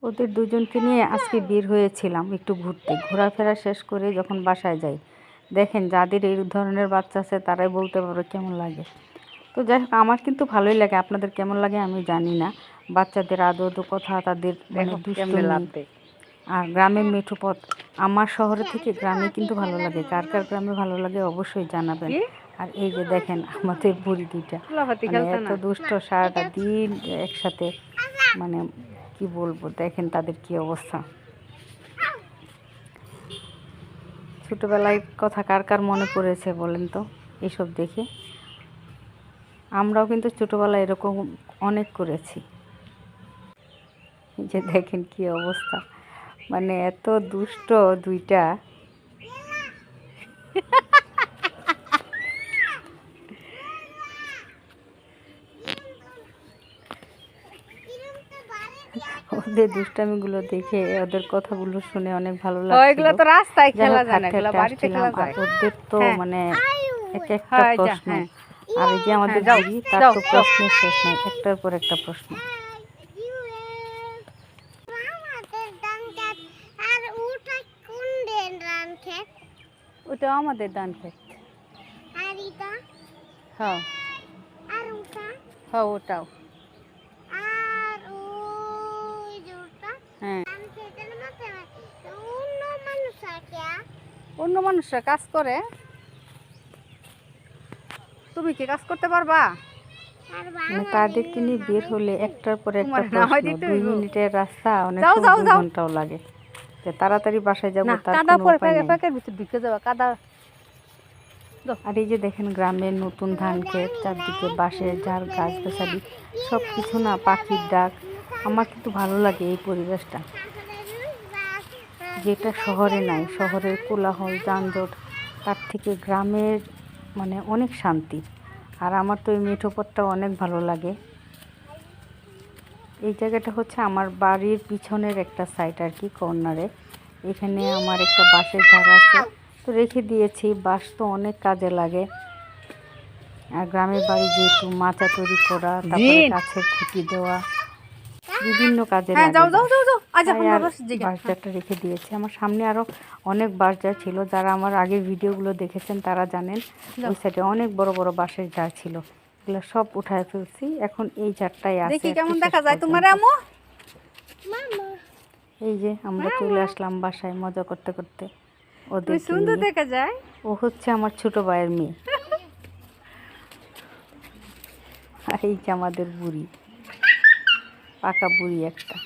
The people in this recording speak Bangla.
ওদের দুজনকে নিয়ে আজকে বের হয়েছিলাম একটু ঘুরতে। ঘোরাফেরা শেষ করে যখন বাসায় যাই, দেখেন যাদের এই ধরনের বাচ্চা আছে তারাই বলতে পারবে কেমন লাগে। তো যাই হোক, আমার কিন্তু ভালোই লাগে। আপনাদের কেমন লাগে আমি জানি না। বাচ্চাদের আদো কথা, তাদের মানে দুষ্টুমি, আর গ্রামের মেঠো পথ। আমার শহরে থেকে গ্রামে কিন্তু ভালো লাগে। কার কার গ্রামে ভালো লাগে অবশ্যই জানাবেন। আর এই যে দেখেন আমাদের বুড়ি দুইটা মানে এত দুষ্ট, সারাটা দিন একসাথে, মানে কি বলবো, দেখেন তাদের কি অবস্থা। ছোটবেলায় কথা কার কার মনে পড়েছে বলেন তো এসব দেখে? আমরাও কিন্তু ছোটবেলায় এরকম অনেক করেছি। যে দেখেন কি অবস্থা, মানে এত দুষ্ট দুইটা। ওদের দুষ্টামিগুলো দেখে, ওদের কথাগুলো শুনে অনেক ভালো লাগছিল। তো রাস্তায় খেলা যায় না, এগুলো বাড়িতে খেলা যায়। ওদের তো মানে এক একটা প্রশ্ন। আর এই যে আমাদের বুড়ি, তার তো প্রশ্নের শেষ নাই, একটার পর একটা প্রশ্ন। ওটা আমাদের ধান ক্ষেত। হ্যাঁ হ্যাঁ, ওটাও। হ্যাঁ, অন্য মানুষরা কাজ করে, তুমি কি কাজ করতে পারবা? মানে তাদেরকে নিয়ে বের হলে একটার পর একটা প্রশ্ন। 2 মিনিটের রাস্তা অনেক সময় 2 ঘন্টাও লাগে। যে তাড়াতাড়ি বাসায় যাবো তার কোনো উপায় নেই। আর এই যে দেখেন গ্রামের নতুন ধান ক্ষেত, চারদিকে বাঁশের ঝাড়, গাছ গাছালি, সব কিছু না, পাখির ডাক। আমার কিন্তু ভালো লাগে এই পরিবেশটা, যেটা শহরে নাই। শহরের কোলাহল, যানজট, তার থেকে গ্রামের মানে অনেক শান্তি। আর আমার তো এই মেঠো পথটা অনেক ভালো লাগে। এই জায়গাটা হচ্ছে আমার বাড়ির পিছনের একটা সাইড আর কি, কর্নারে। এখানে আমার একটা বাঁশের ঝাড় আছে, তো রেখে দিয়েছি। বাঁশ তো অনেক কাজে লাগে। আর গ্রামের বাড়ি যেহেতু, মাচা তৈরি করা, তারপরে গাছের খুঁটি দেওয়া, বিভিন্ন কাজে লাগে। বাঁশঝাড়টা রেখে দিয়েছি। আমার সামনে আরো অনেক বাঁশঝাড় ছিল। যারা আমার আগের ভিডিওগুলো দেখেছেন তারা জানেন ওই সাইডে অনেক বড় বড় বাঁশের ঝাড় ছিল। এগুলো সব উঠায় ফেলছি। এখন এই ঝাড়টাই আছে। দেখি কেমন দেখা যায় তোমার আম্মু। এই যে আমরা চলে আসলাম বাসায় মজা করতে করতে। ওদের সুন্দর দেখা যায়। ও হচ্ছে আমার ছোট ভাইয়ের মেয়ে। আর এই যে আমাদের বুড়ি, পাকা বুড়ি একটা।